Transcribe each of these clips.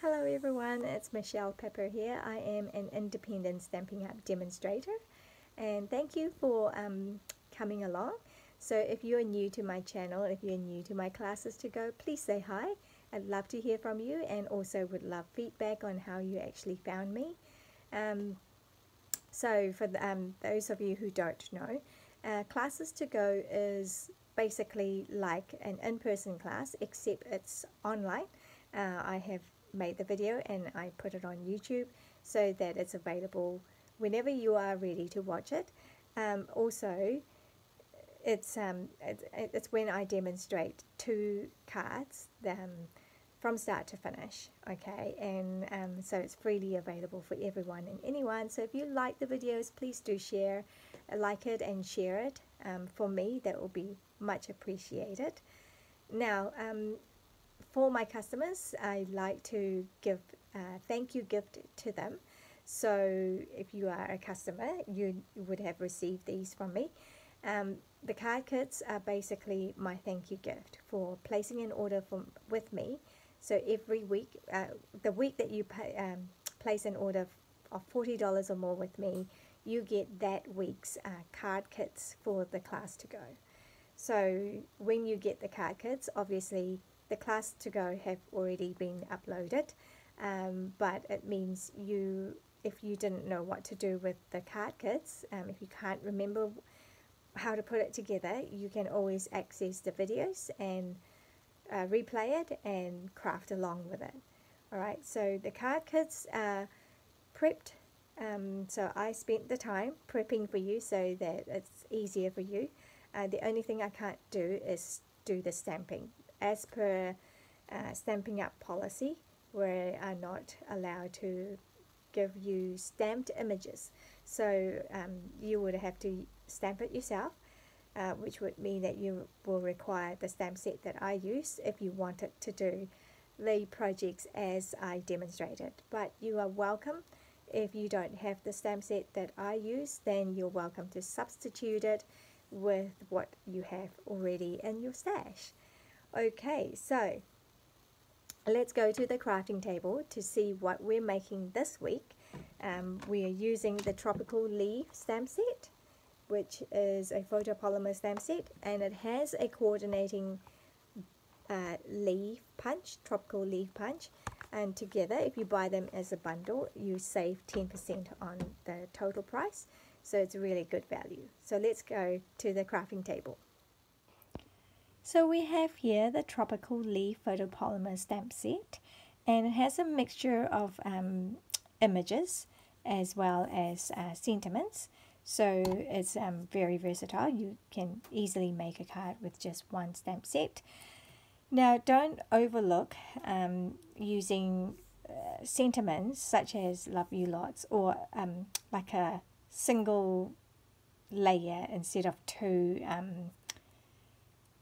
Hello everyone, it's Michelle Pepper here. I am an independent Stampin' Up demonstrator and thank you for coming along. So if you're new to my channel, if you're new to my classes to go, please say hi. I'd love to hear from you and also would love feedback on how you actually found me. So for those of you who don't know, Classes to Go is basically like an in-person class except it's online. I have made the video and I put it on YouTube so that it's available whenever you are ready to watch it. Also, it's when I demonstrate 2 cards from start to finish, okay, and so it's freely available for everyone and anyone. So if you like the videos, please do like it and share it. For me, that will be much appreciated. Now, for my customers, I like to give a thank you gift to them. So if you are a customer, you would have received these from me. The card kits are basically my thank you gift for placing an order with me. So every week, the week that you place an order of $40 or more with me, you get that week's card kits for the Class to Go. So when you get the card kits, obviously the Class to Go have already been uploaded, but it means if you didn't know what to do with the card kits, if you can't remember how to put it together, you can always access the videos and replay it and craft along with it. Alright, so the card kits are prepped, so I spent the time prepping for you so that it's easier for you. The only thing I can't do is do the stamping. As per Stampin' Up policy, we are not allowed to give you stamped images. So you would have to stamp it yourself, which would mean that you will require the stamp set that I use if you wanted to do the projects as I demonstrated. But you are welcome. If you don't have the stamp set that I use, then you're welcome to substitute it with what you have already in your stash. Okay, so let's go to the crafting table to see what we're making this week. We are using the Tropical Leaf stamp set, which is a photopolymer stamp set, and it has a coordinating leaf punch, tropical leaf punch, and together, if you buy them as a bundle, you save 10% on the total price, so it's really good value. So let's go to the crafting table. So we have here the Tropical Leaf photopolymer stamp set, and it has a mixture of images as well as sentiments. So it's very versatile. You can easily make a card with just one stamp set. Now don't overlook using sentiments such as love you lots, or like a single layer instead of 2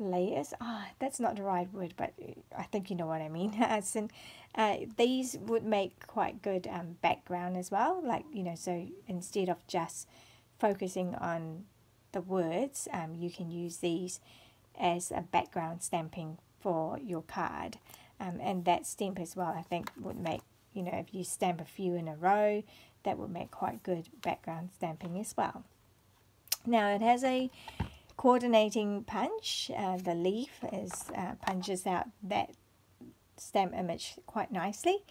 layers. That's not the right word, but I think you know what I mean. These would make quite good background as well, like, you know, so instead of just focusing on the words, you can use these as a background stamping for your card, and that stamp as well, I think, would make, you know, if you stamp a few in a row, that would make quite good background stamping as well. Now it has a coordinating punch. The leaf punches out that stamp image quite nicely.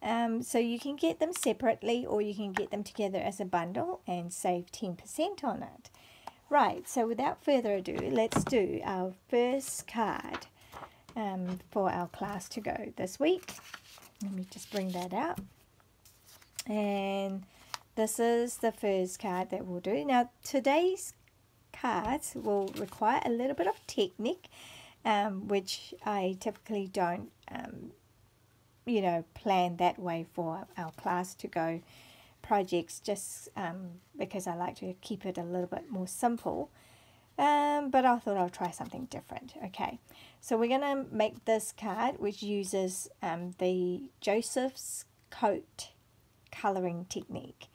So you can get them separately or you can get them together as a bundle and save 10% on it. Right, so without further ado, let's do our first card for our Class to Go this week. Let me just bring that out. And this is the first card that we'll do. Now today's cards will require a little bit of technique, which I typically don't you know, plan that way for our Class to Go projects, just because I like to keep it a little bit more simple, but I thought I'll try something different. Okay, so we're going to make this card, which uses the Joseph's Coat coloring technique.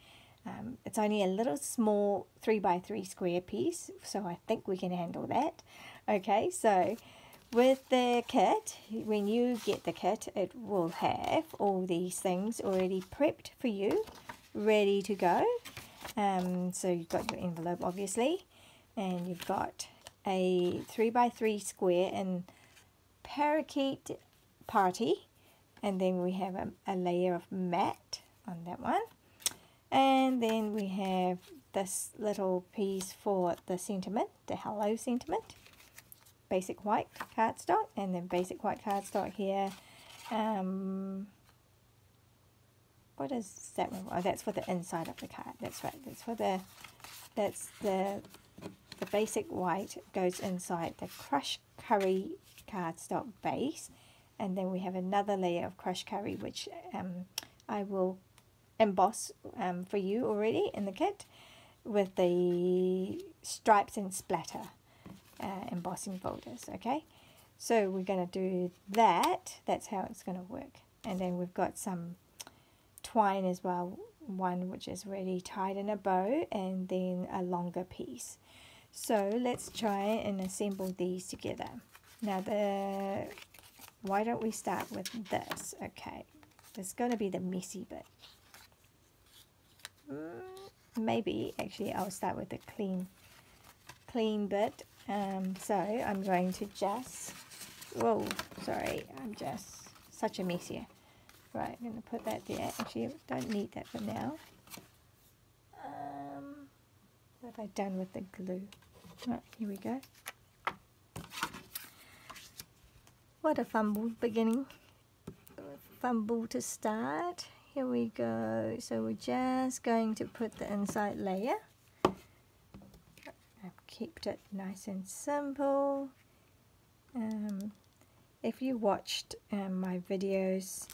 It's only a little small 3x3 square piece, so I think we can handle that. Okay, so With the kit, when you get the kit, it will have all these things already prepped for you, ready to go. So you've got your envelope, obviously, and you've got a 3x3 square in parakeet party, and then we have a layer of matte on that one, and then we have this little piece for the sentiment, the hello sentiment, basic white cardstock, and then basic white cardstock here. What is that one? Oh, that's for the inside of the card. That's right. That's the basic white goes inside the crushed curry cardstock base, and then we have another layer of crushed curry, which I will emboss for you already in the kit with the stripes and splatter embossing folders. Okay, so we're going to do that. That's how it's going to work. And then we've got some twine as well, one which is already tied in a bow, and then a longer piece. So let's try and assemble these together. Now why don't we start with this? Okay, it's going to be the messy bit. Maybe actually I'll start with the clean bit. So I'm going to just, whoa, sorry, I'm just such a mess here. Right, I'm going to put that there. Actually, I don't need that for now. What have I done with the glue? Right, here we go. What a fumble beginning. Fumble to start. Here we go. So we're just going to put the inside layer. I've kept it nice and simple. If you watched my videos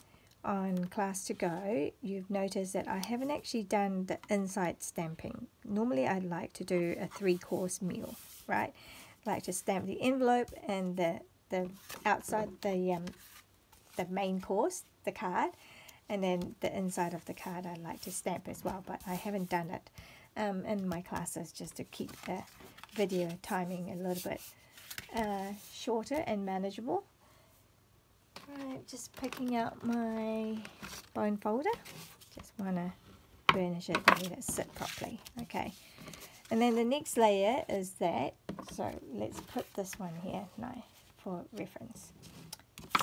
on Class to Go, you've noticed that I haven't actually done the inside stamping. Normally I'd like to do a 3-course meal, right? I like to stamp the envelope and the outside, the main course, the card, and then the inside of the card I like to stamp as well, but I haven't done it in my classes, just to keep the video timing a little bit shorter and manageable. Right, just picking out my bone folder. Just want to burnish it and let it sit properly. Okay, and then the next layer is that. So let's put this one here now for reference.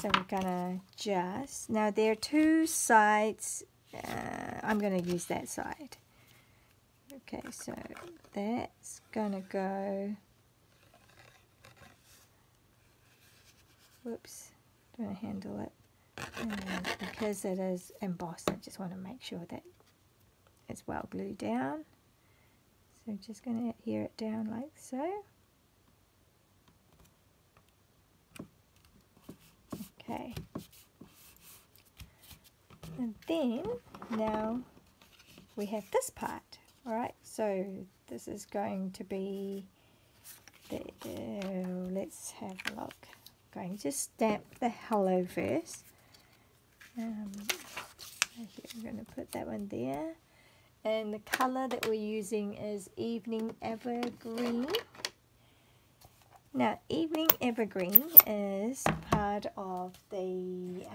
So we're gonna just, now there are 2 sides. I'm gonna use that side. Okay, so that's gonna go. Whoops. Going to handle it, and because it is embossed, I just want to make sure that it's well glued down. So just going to adhere it down like so. Okay, and then now we have this part. All right, so this is going to be the, let's have a look. Going to stamp the hello first. Here, I'm going to put that one there, and the color that we're using is Evening Evergreen. Now Evening Evergreen is part of the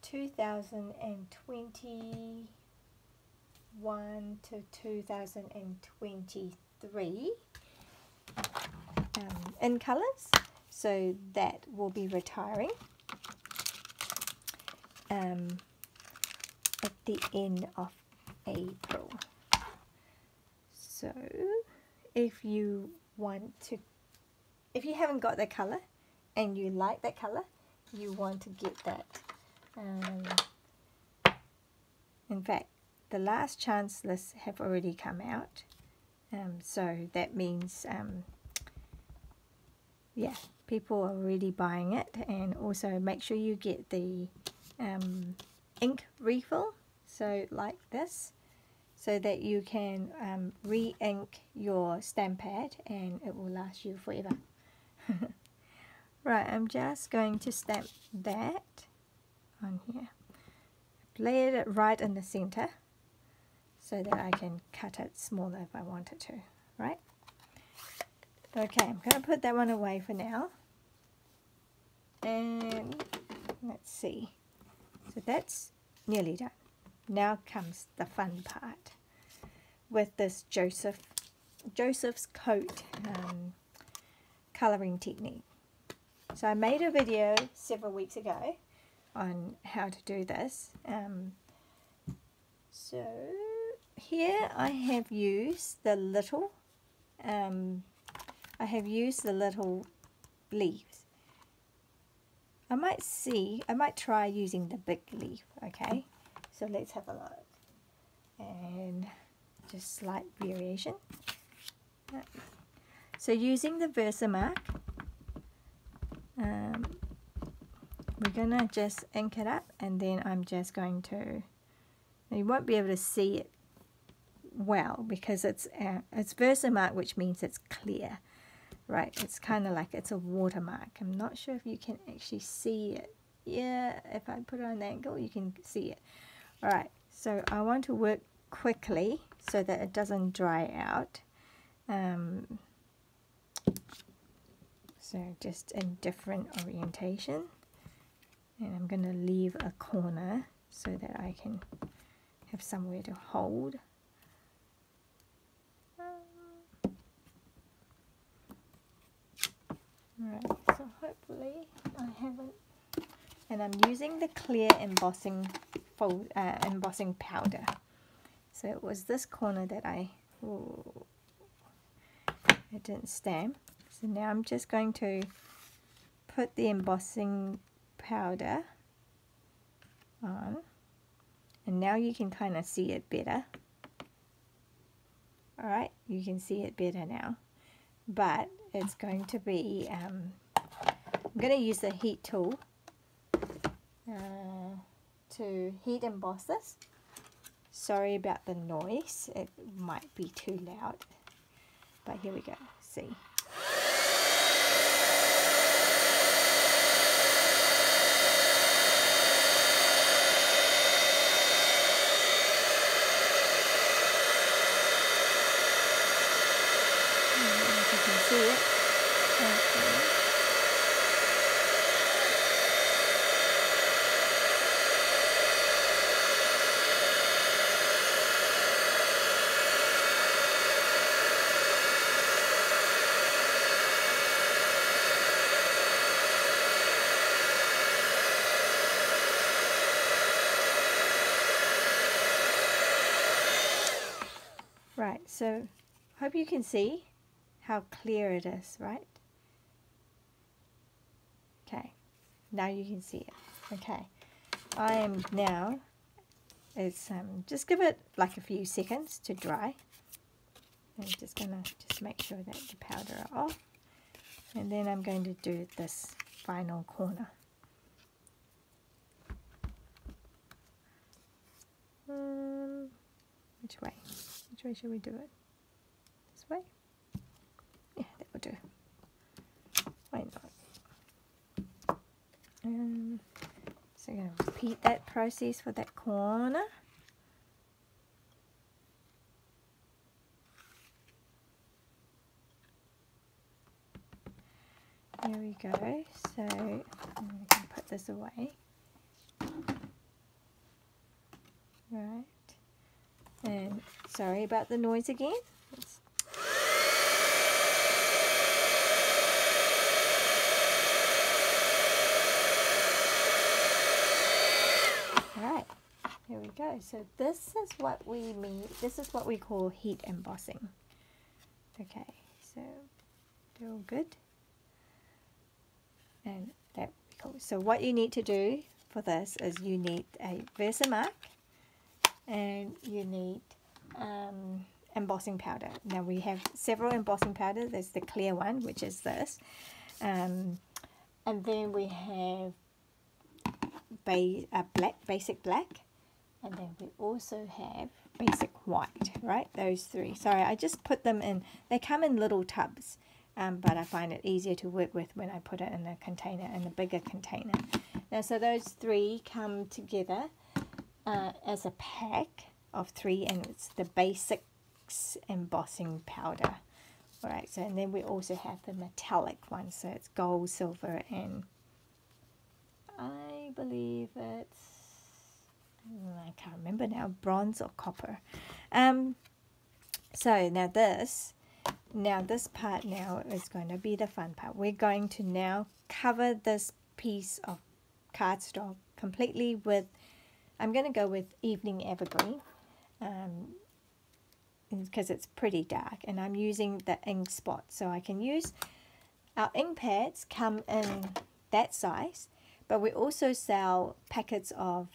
2021 to 2023 in colors. So that will be retiring at the end of April. So if you want to, if you haven't got that color and you like that color, you want to get that. In fact, the last chance lists have already come out. So that means, yeah, people are already buying it. And also make sure you get the ink refill, so like this, so that you can re-ink your stamp pad and it will last you forever. Right, I'm just going to stamp that on here. I've layered it right in the center so that I can cut it smaller if I wanted to, right? Okay, I'm going to put that one away for now. And let's see. So that's nearly done. Now comes the fun part with this Joseph's coat colouring technique. So I made a video several weeks ago on how to do this. So here I have used the little leaves. I might try using the big leaf. Okay, so let's have a look. And just slight variation. So using the Versamark, we're gonna just ink it up, and then I'm just going to, you won't be able to see it well because it's Versamark, which means it's clear, right? It's kind of like it's a watermark. I'm not sure if you can actually see it. Yeah, if I put it on the angle, you can see it. All right, so I want to work quickly so that it doesn't dry out. So just in different orientation, and I'm going to leave a corner so that I can have somewhere to hold. Right, so hopefully I haven't, and I'm using the clear embossing powder. So it was this corner that it didn't stamp. So now I'm just going to put the embossing powder on, and now you can kind of see it better. Alright, you can see it better now, but it's going to be, I'm going to use the heat tool to heat emboss this. Sorry about the noise, it might be too loud, but here we go, see. You can see it. Okay. Right, so hope you can see how clear it is, right? Okay, now you can see it. Okay, I am now, it's just give it like a few seconds to dry. I'm just gonna make sure that the powder are off, and then I'm going to do this final corner. Which way? Which way should we do it? This way? Yeah, that will do. Why not? So I'm going to repeat that process for that corner. There we go. So I'm going to put this away. Right. And sorry about the noise again. Alright, here we go. So this is what we mean, this is what we call heat embossing. Okay, so they're all good. And that would be cool. So what you need to do for this is you need a Versamark, and you need embossing powder. Now we have several embossing powders. There's the clear one, which is this, and then we have basic black, and then we also have basic white, right? Those three. Sorry, I just put them in, they come in little tubs, but I find it easier to work with when I put it in a container, in a bigger container. Now, so those three come together as a pack of 3, and it's the basics embossing powder. Alright, so and then we also have the metallic one, so it's gold, silver, and I believe it's, I can't remember now, bronze or copper. So now this part now is going to be the fun part. We're going to now cover this piece of cardstock completely with, I'm going to go with Evening Evergreen because it's pretty dark, and I'm using the ink spot. So I can use, our ink pads come in that size, but we also sell packets of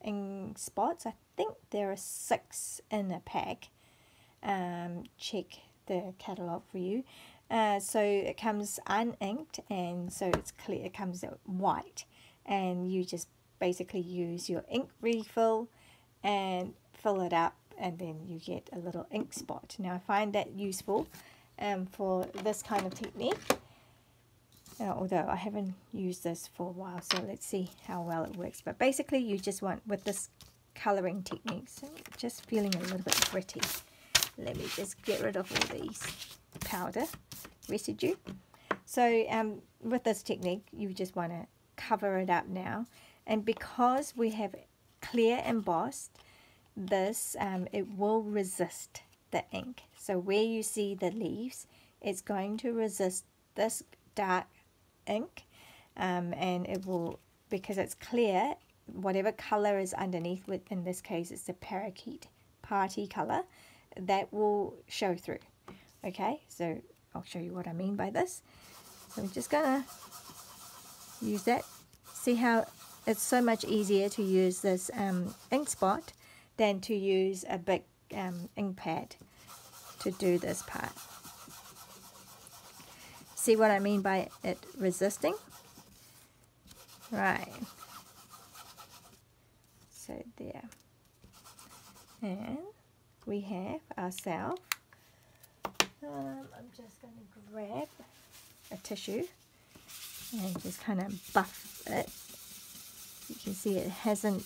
ink spots. I think there are 6 in a pack. Check the catalogue for you. So it comes uninked, and so it's clear, it comes out white, and you just basically use your ink refill and fill it up, and then you get a little ink spot. Now I find that useful for this kind of technique, although I haven't used this for a while, so let's see how well it works. But basically you just want, with this colouring technique, so just feeling a little bit gritty. Let me just get rid of all these powder residue. So with this technique, you just want to cover it up now. And because we have clear embossed, this, it will resist the ink. So where you see the leaves, it's going to resist this dark ink. And it will, because it's clear, whatever color is underneath, in this case it's the parakeet party color, that will show through. Okay, so I'll show you what I mean by this. So I'm just gonna use that. See how it's so much easier to use this ink spot than to use a big ink pad to do this part. See what I mean by it resisting? Right. So there. And we have ourselves, I'm just going to grab a tissue and just kind of buff it. You can see it hasn't,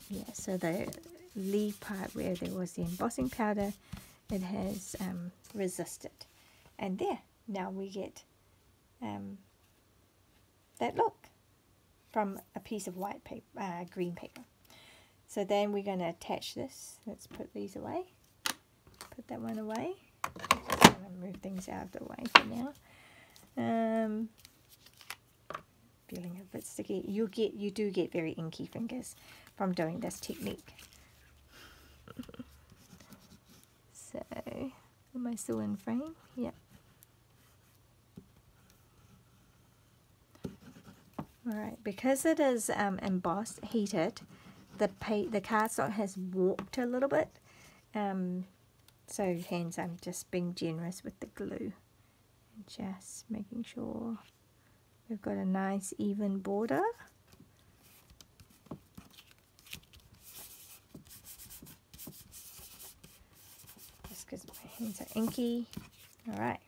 yeah, so the leaf part where there was the embossing powder, it has resisted. And there, now we get that look from a piece of white paper, green paper. So then we're going to attach this. Let's put these away. Put that one away. Just going to move things out of the way for now. Feeling a bit sticky. You do get very inky fingers from doing this technique. So, am I still in frame? Yep. Alright, because it is embossed, heated, the cardstock has warped a little bit, so hence I'm just being generous with the glue, and just making sure we've got a nice even border. Just because my hands are inky. Alright,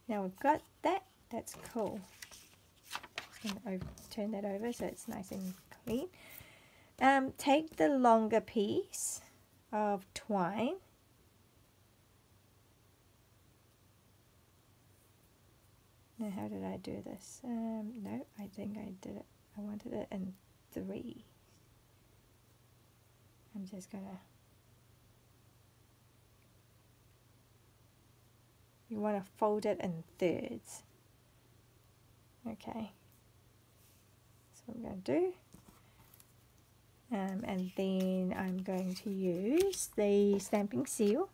now we've got that, that's cool. Just going to turn that over so it's nice and clean. Take the longer piece of twine, now how did I do this? No, I think I did it, I wanted it in 3. I'm just gonna, you want to fold it in thirds. Okay, that's what I'm going to do. And then I'm going to use the stamping seal.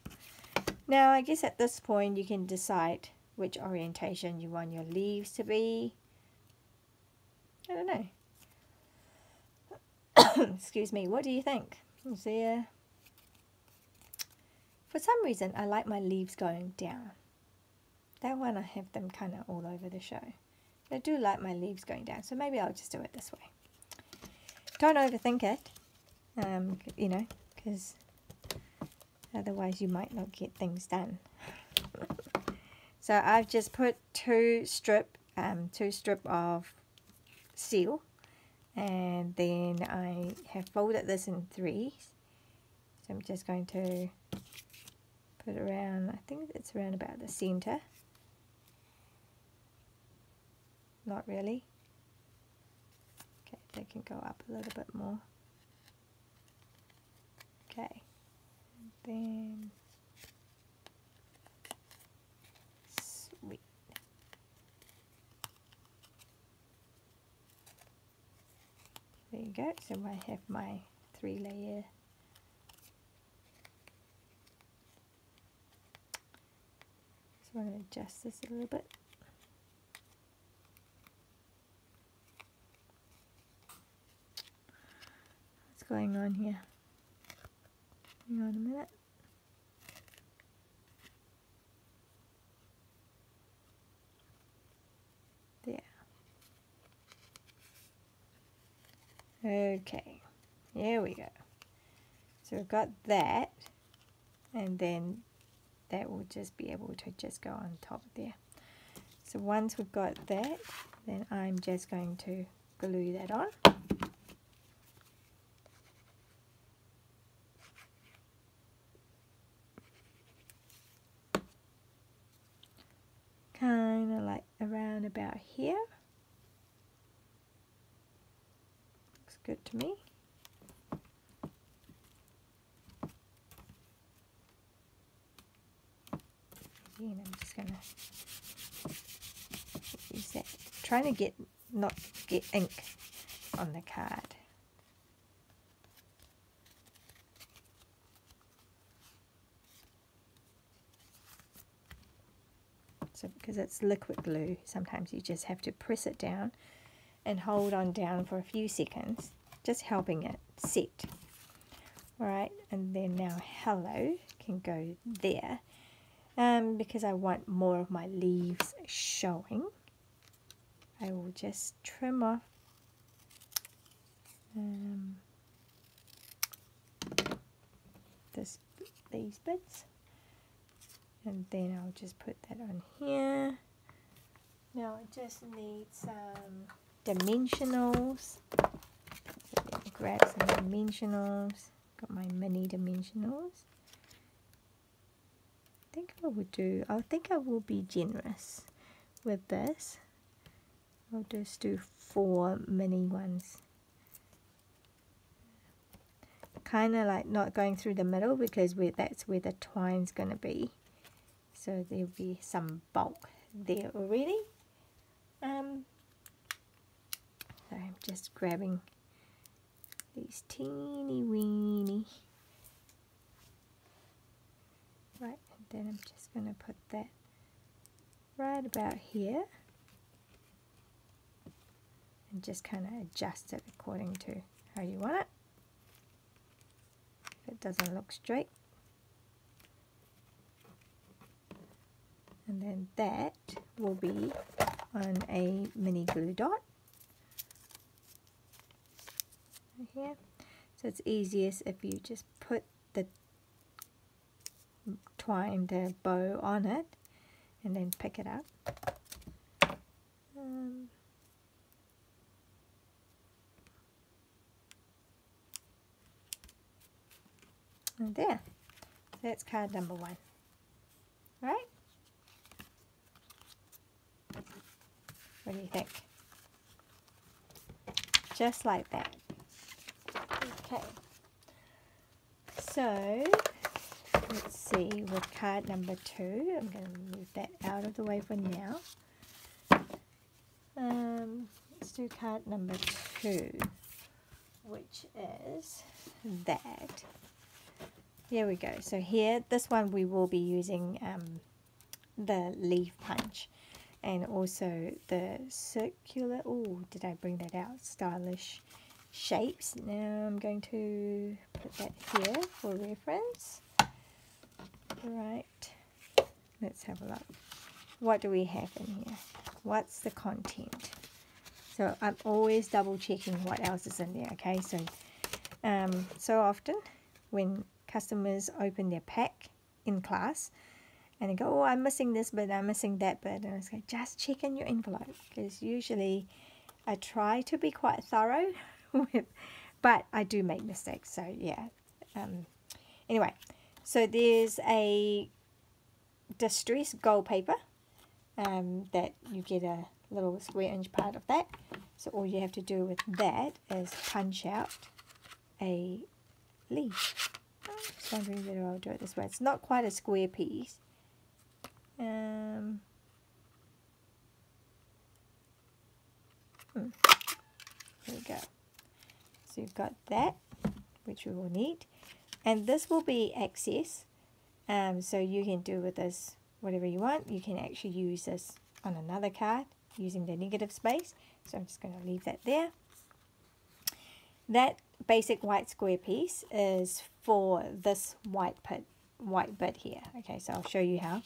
Now I guess at this point you can decide which orientation you want your leaves to be. I don't know. Excuse me, what do you think? Is there... For some reason I like my leaves going down. That one I have them kind of all over the show. I do like my leaves going down, so maybe I'll just do it this way. Don't overthink it, you know, because otherwise you might not get things done. So I've just put two strip of seal, and then I have folded this in 3. So I'm just going to put it around, I think it's around about the center. not really. Okay, they can go up a little bit more. Okay, and then sweet. There you go. So I have my 3-layer. So I'm going to adjust this a little bit. What's going on here? Hang on a minute. There. Okay, there we go. So we've got that, and then that will just be able to just go on top there. So once we've got that, then I'm just going to glue that on. Kind of like around about here. Looks good to me. And I'm just going to use that. Trying to not get ink on the card. So because it's liquid glue, sometimes you just have to press it down and hold on down for a few seconds, just helping it set. Alright, and then now hello can go there. Because I want more of my leaves showing, I will just trim off these bits, and then I'll just put that on here. Now I just need some dimensionals. So let me grab some dimensionals. Got my mini dimensionals. I think I will be generous with this. I'll just do 4 mini ones. Kind of like not going through the middle because that's where the twine's going to be. So there'll be some bulk there already. So I'm just grabbing these teeny weeny. Right, and then I'm just going to put that right about here. And just kind of adjust it according to how you want it. If it doesn't look straight. And then that will be on a mini glue dot right here. So it's easiest if you just put the twine, the bow on it, and then pick it up. And there, that's card number 1. Right? What do you think? Just like that. Okay. So, let's see, with card number 2, I'm going to move that out of the way for now. Let's do card number 2, which is that. Here we go. So here, this one we will be using the leaf punch and also the circular, oh, did I bring that out? Stylish shapes. Now I'm going to put that here for reference. Right, let's have a look. What do we have in here? What's the content? So I'm always double checking what else is in there, okay? So, so often when customers open their pack in class and they go, oh, I'm missing this bit, I'm missing that bit, and I say, just check in your envelope, because usually I try to be quite thorough with, but I do make mistakes. So yeah, anyway, so there's a distressed gold paper that you get a little square inch part of that. So all you have to do with that is punch out a leaf. I'm just wondering whether I'll do it this way. It's not quite a square piece. There we go. So you've got that, which we will need. And this will be excess. So you can do with this whatever you want. You can actually use this on another card using the negative space. So I'm just going to leave that there. That basic white square piece is for this white bit here. Okay, so I'll show you how.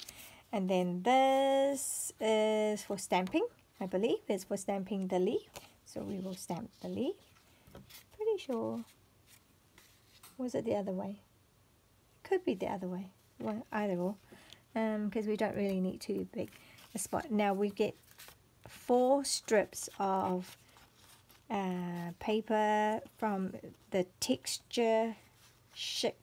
And then this is for stamping, I believe. It's for stamping the leaf. So we will stamp the leaf. Pretty sure. Was it the other way? Could be the other way. Well, either or. Because we don't really need too big a spot. Now we get 4 strips of paper from the texture chic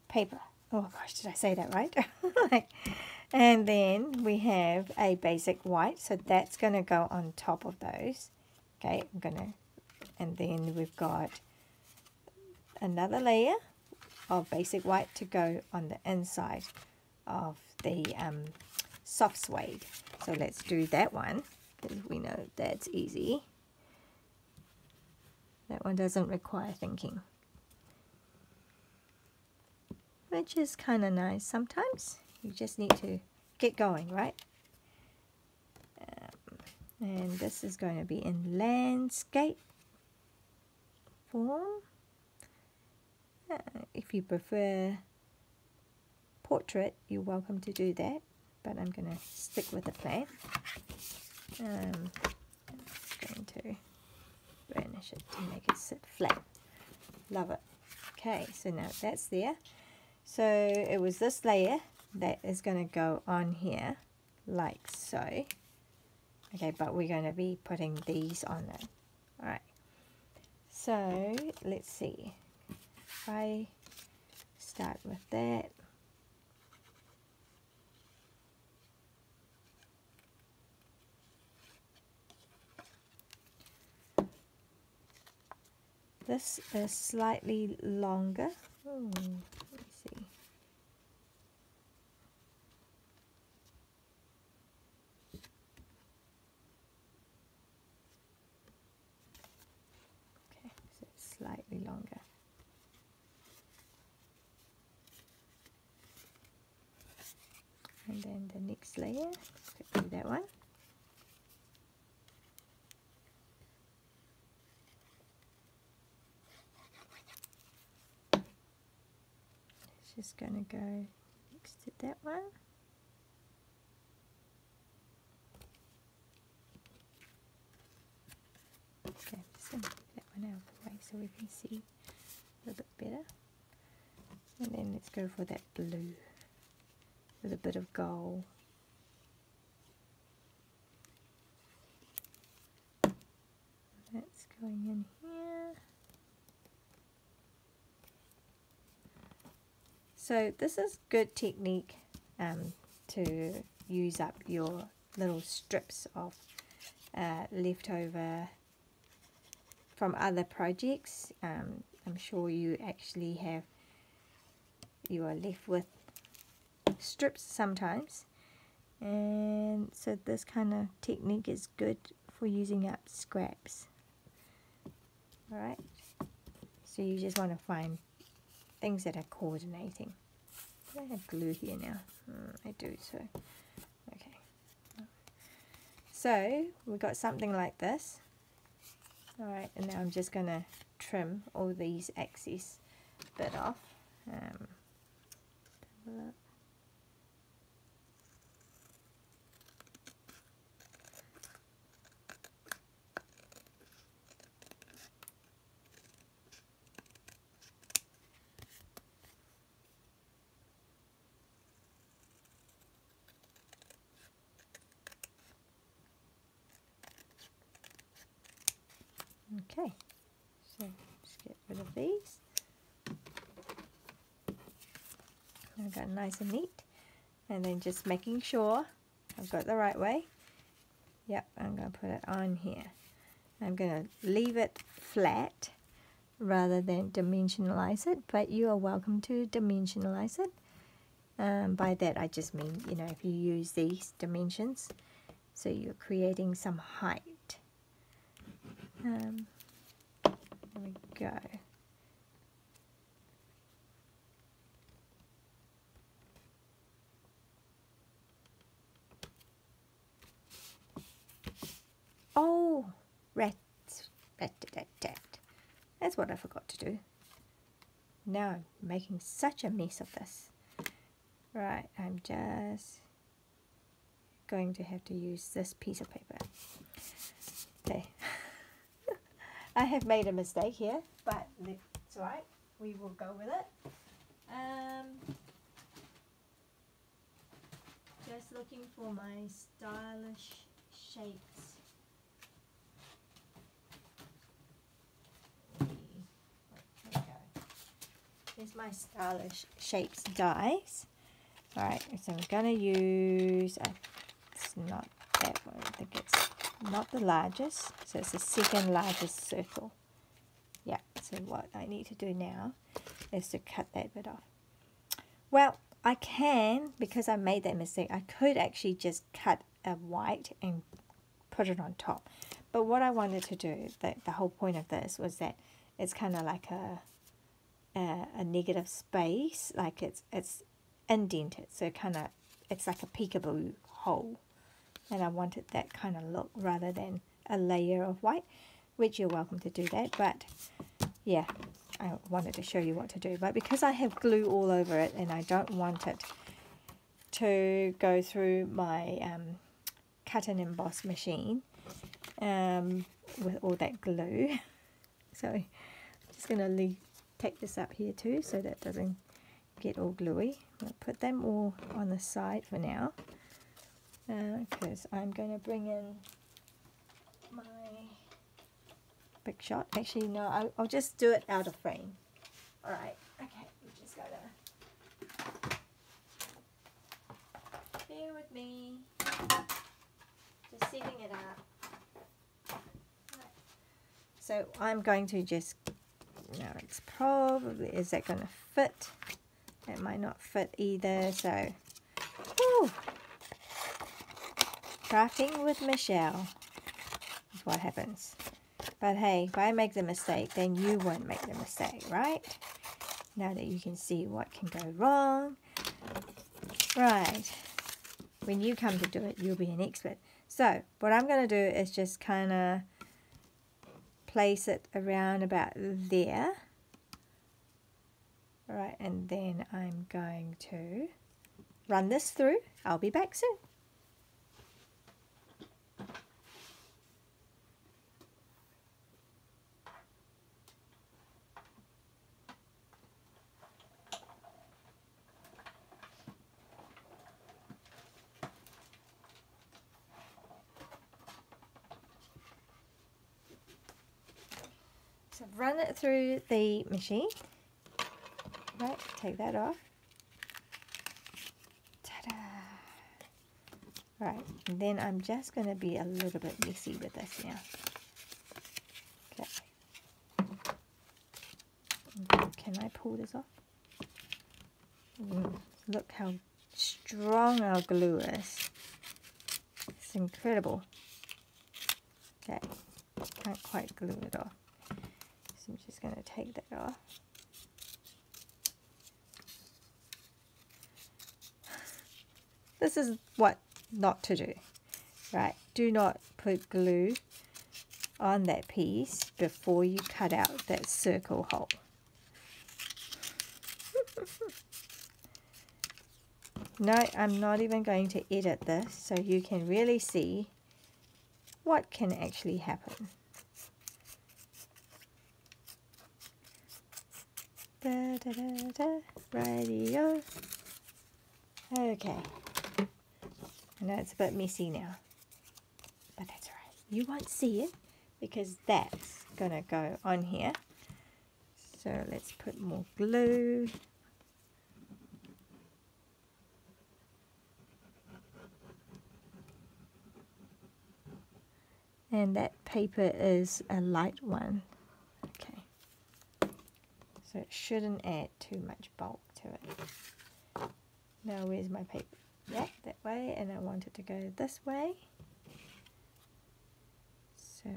paper. Oh gosh, did I say that right? And then we have a basic white, so that's going to go on top of those. Okay, and then we've got another layer of basic white to go on the inside of the soft suede. So let's do that one, because we know that's easy. That one doesn't require thinking, which is kind of nice. Sometimes you just need to get going, right? And this is going to be in landscape form. If you prefer portrait, you're welcome to do that, but I'm going to stick with the plan. I'm just going to burnish it to make it sit flat. Love it. Okay, so now that's there. So it was this layer that is going to go on here like so. Okay, but we're going to be putting these on it. Alright, so let's see. If I start with that. This is slightly longer. Ooh, let's see. Okay, so it's slightly longer. And then the next layer, do that one. It's just going to go next to that one. Okay, just going to get that one out of the way so we can see a little bit better. And then let's go for that blue with a bit of gold. That's going in here. So this is good technique to use up your little strips of leftover from other projects. I'm sure you actually you are left with strips sometimes, and so this kind of technique is good for using up scraps. Alright, so you just want to find things that are coordinating. I have glue here now. I do, so okay. So we've got something like this. Alright, and now I'm just going to trim all these excess bit off. Okay, so let's get rid of these. I've got nice and neat, and then just making sure I've got it the right way. Yep, I'm going to put it on here. I'm going to leave it flat rather than dimensionalize it, but you are welcome to dimensionalize it. By that I just mean, you know, if you use these dimensions, so you're creating some height. There we go. Oh, rat. That's what I forgot to do. Now I'm making such a mess of this. Right, I'm just going to have to use this piece of paper. Okay. I have made a mistake here, but it's alright. We will go with it. Just looking for my stylish shapes. Here's my stylish shapes dies. Alright, so I'm going to use, it's not that one, I think it's not the largest, so it's the second largest circle. Yeah, so what I need to do now is to cut that bit off. Well, I can, because I made that mistake, I could actually just cut a white and put it on top. But what I wanted to do, the whole point of this was that it's kind of like a negative space, like it's indented, so it's like a peekaboo hole, and I wanted that kind of look rather than a layer of white, which you're welcome to do that, but yeah, I wanted to show you what to do. But because I have glue all over it and I don't want it to go through my cut and emboss machine with all that glue, so I'm just going to take this up here too so that doesn't get all gluey. I'll put them all on the side for now, because I'm going to bring in my big shot. Actually, no, I'll just do it out of frame. Alright, okay, we just gotta bear with me. Just setting it up. Right. So I'm going to just, no, it's probably, is that going to fit? It might not fit either, so whew. Crafting with Michelle is what happens. But hey, if I make the mistake, then you won't make the mistake, right? Now that you can see what can go wrong. Right. When you come to do it, you'll be an expert. So, what I'm going to do is just kind of place it around about there. Alright, and then I'm going to run this through. I'll be back soon. So run it through the machine. Right, take that off. Ta-da! Right, and then I'm just going to be a little bit messy with this now. Okay. Can I pull this off? Look how strong our glue is. It's incredible. Okay, can't quite glue it off. So I'm just going to take that off. This is what not to do, right? Do not put glue on that piece before you cut out that circle hole. No, I'm not even going to edit this so you can really see what can actually happen. Da, da, da, da, radio. Okay. I know it's a bit messy now, but that's alright. You won't see it because that's going to go on here. So let's put more glue. And that paper is a light one. Okay. So it shouldn't add too much bulk to it. Now where's my paper? Yeah, that way, and I want it to go this way. So,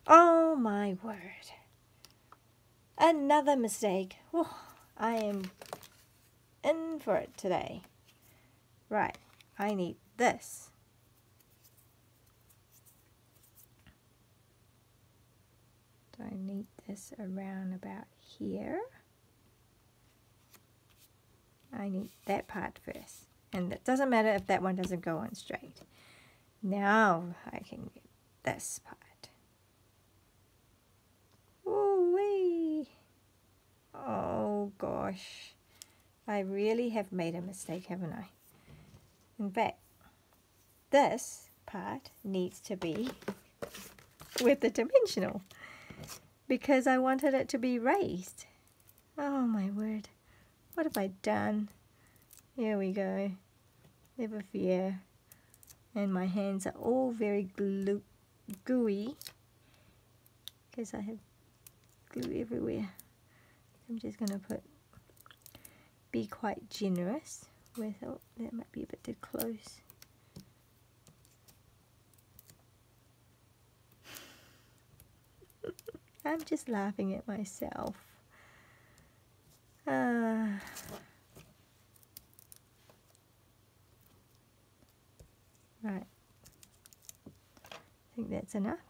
oh my word. Another mistake. Oh, I am in for it today. Right, I need this. So I need this around about here. I need that part first. And it doesn't matter if that one doesn't go on straight. Now I can get this part. Ooh-wee. Oh gosh. I really have made a mistake, haven't I? In fact, this part needs to be with the dimensional because I wanted it to be raised. Oh my word. What have I done? Here we go. Never fear. And my hands are all very gooey because I have glue everywhere. I'm just going to be quite generous with, oh, that might be a bit too close. I'm just laughing at myself. Right. I think that's enough.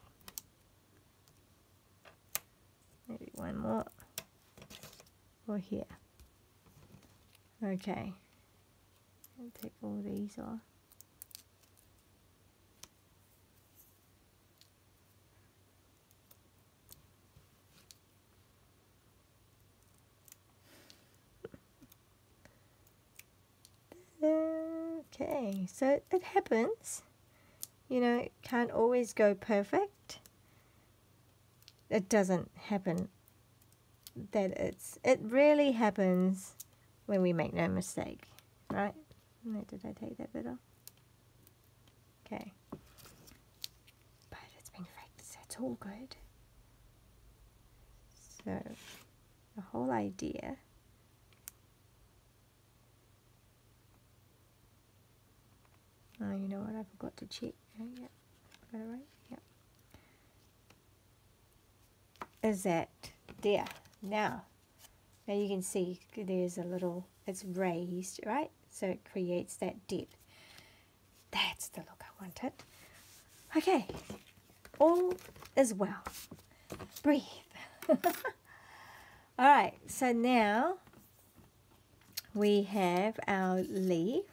Maybe one more. Or here. Okay. I'll take all these off. Okay, so it happens. You know, it can't always go perfect. It doesn't happen that it really happens when we make no mistake, right? Did I take that bit off? Okay. But it's been practiced, that's all good. So, the whole idea oh, you know what? I forgot to check. Oh, yeah, got it right. Yeah. Is that there? Now you can see there's a little. It's raised, right? So it creates that depth. That's the look I wanted. Okay, all is well. Breathe. All right. So now we have our leaf.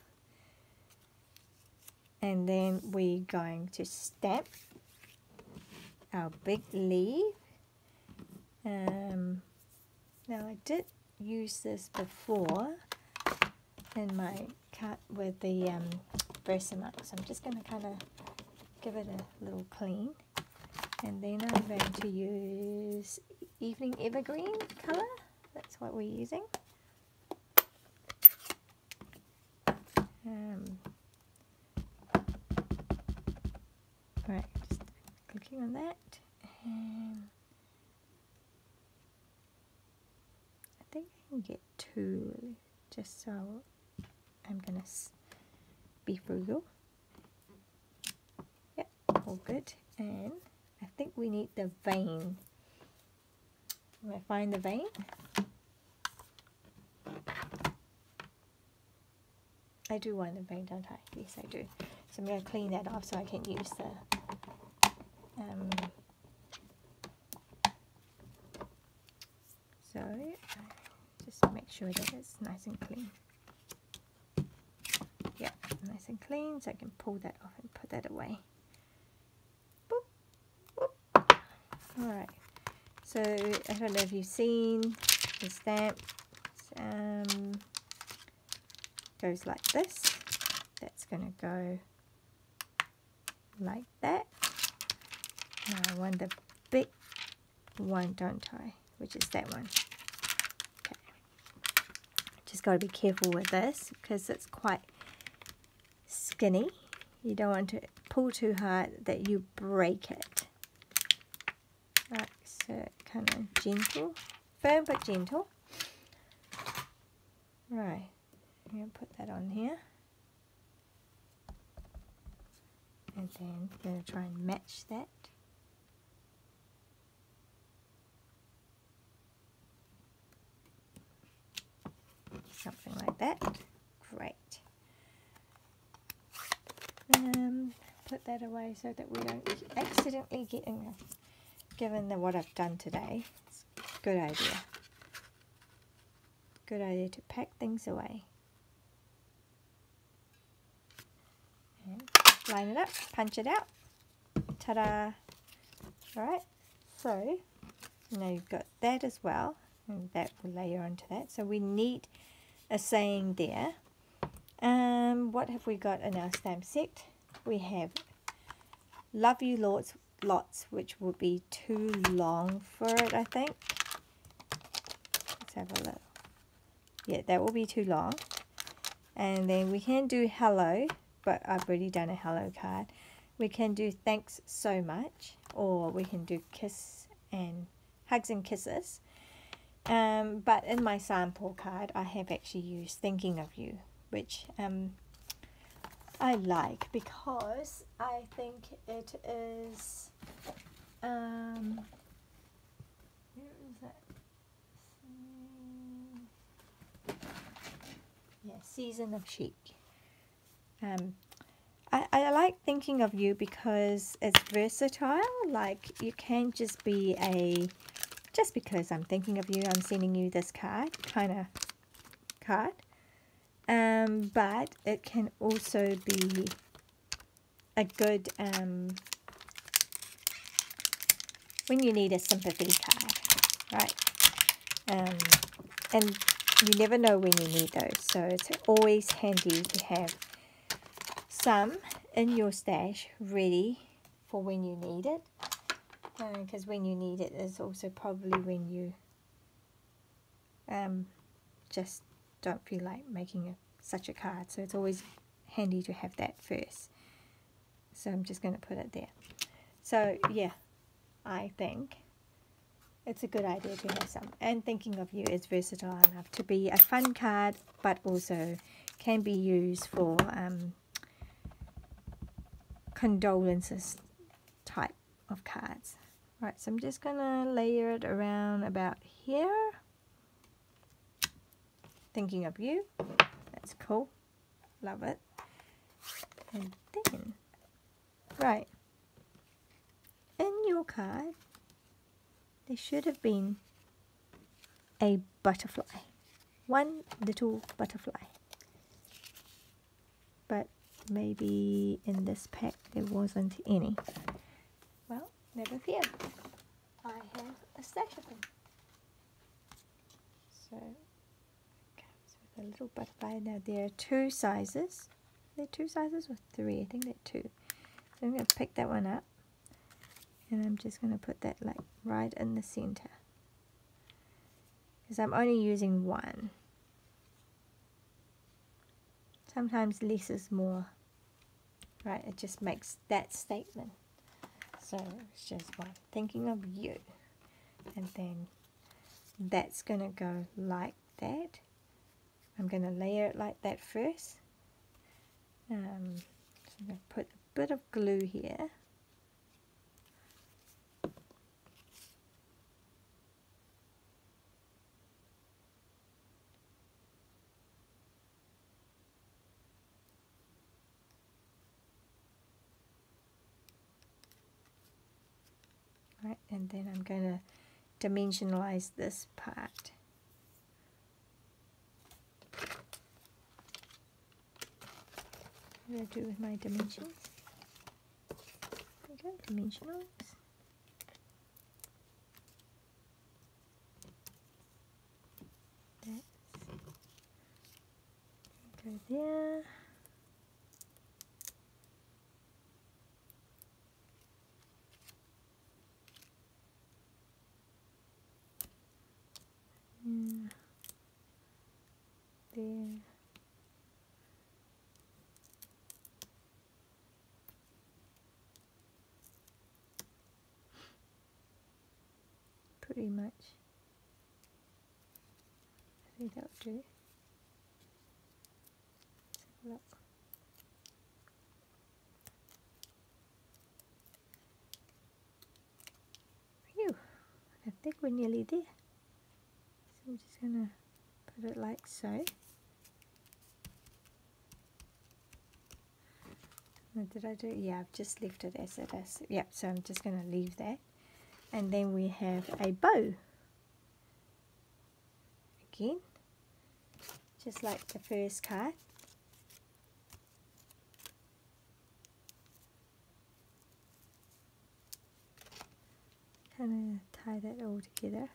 And then we're going to stamp our big leaf. Now I did use this before in my cut with the Versamark, so I'm just going to kind of give it a little clean. And then I'm going to use Evening Evergreen colour. That's what we're using. Right, just clicking on that, and I think I can get two, just so I'm going to be frugal. Yep, all good. And I think we need the vein. When I find the vein, I do want the vein, don't I? Yes, I do. So I'm going to clean that off so I can use the so just make sure that it's nice and clean. Yeah, nice and clean, so I can pull that off and put that away. Boop, boop. Alright, so I don't know if you've seen the stamp. Goes like this. That's going to go like that. Now I want the big one, don't I? Which is that one. Okay. Just got to be careful with this because it's quite skinny. You don't want to pull too hard that you break it. Right, so kind of gentle, firm but gentle. Right, I'm going to put that on here. And then I'm going to try and match that. Something like that. Great. Put that away so that we don't accidentally get in. Given what I've done today, it's a good idea. Good idea to pack things away. And line it up, punch it out. Ta-da! Alright, so now you've got that as well, and that will layer onto that. So we need a saying there. What have we got in our stamp set? We have love you lots, which will be too long for it, I think. Let's have a look. Yeah, that will be too long. And then we can do hello, but I've already done a hello card. We can do thanks so much, or we can do kiss and hugs and kisses. But in my sample card, I have actually used thinking of you, which I like because I think it is, where is that? Yeah, Season of Chic. I like thinking of you because it's versatile. Like, you can just be just because I'm thinking of you, I'm sending you this card, kind of card. But it can also be a good, when you need a sympathy card, right? And you never know when you need those, so it's always handy to have some in your stash ready for when you need it, because when you need it is also probably when you just don't feel like making such a card, so it's always handy to have that first. So I'm just going to put it there. So yeah, I think it's a good idea to have some, and thinking of you is versatile enough to be a fun card, but also can be used for condolences type of cards. Right, so I'm just going to layer it around about here. Thinking of you, that's cool, love it. And then, right, in your card there should have been a butterfly, one little butterfly, but maybe in this pack there wasn't any. Well, never fear, I have a stash of them. So a little butterfly. Now there are two sizes. Are there two sizes or three? I think they're two. So I'm going to pick that one up, and I'm just going to put that like right in the center, because I'm only using one. Sometimes less is more, right? It just makes that statement. So it's just one. Thinking of you, and then that's going to go like that. I'm going to layer it like that first. So I'm going to put a bit of glue here. Right, and then I'm going to dimensionalize this part. What do I do with my dimensions? There we go, dimensionals. That's go there. There. pretty much. I think that'll do. Let's have a look. Phew, I think we're nearly there. So I'm just going to put it like so. Did I do it? Yeah, I've just left it as it is. Yep, so I'm just going to leave that. And then we have a bow. Again, just like the first card. Kind of tie that all together.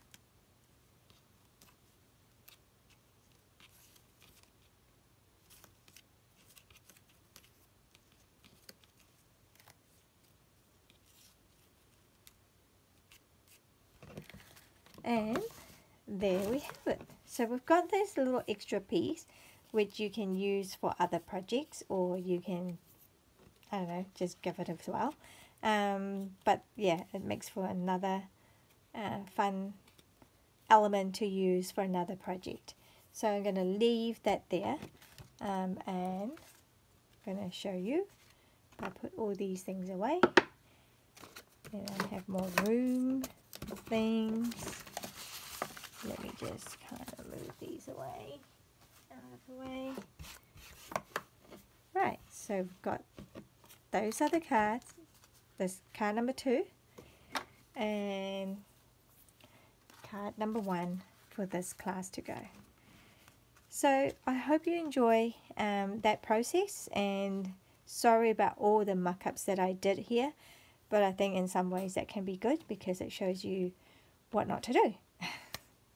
And there we have it. So we've got this little extra piece which you can use for other projects, or you can, I don't know, just give it a whirl. But yeah, it makes for another fun element to use for another project. So I'm going to leave that there, and I'm going to show you. I put all these things away, and I have more room for things. Let me just kind of move these away, out of the way. Right, so we've got those other cards. This card number 2 and card number 1 for this class to go. So I hope you enjoy that process, and sorry about all the muck-ups that I did here, but I think in some ways that can be good because it shows you what not to do.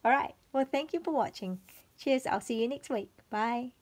Alright, well thank you for watching. Cheers, I'll see you next week. Bye.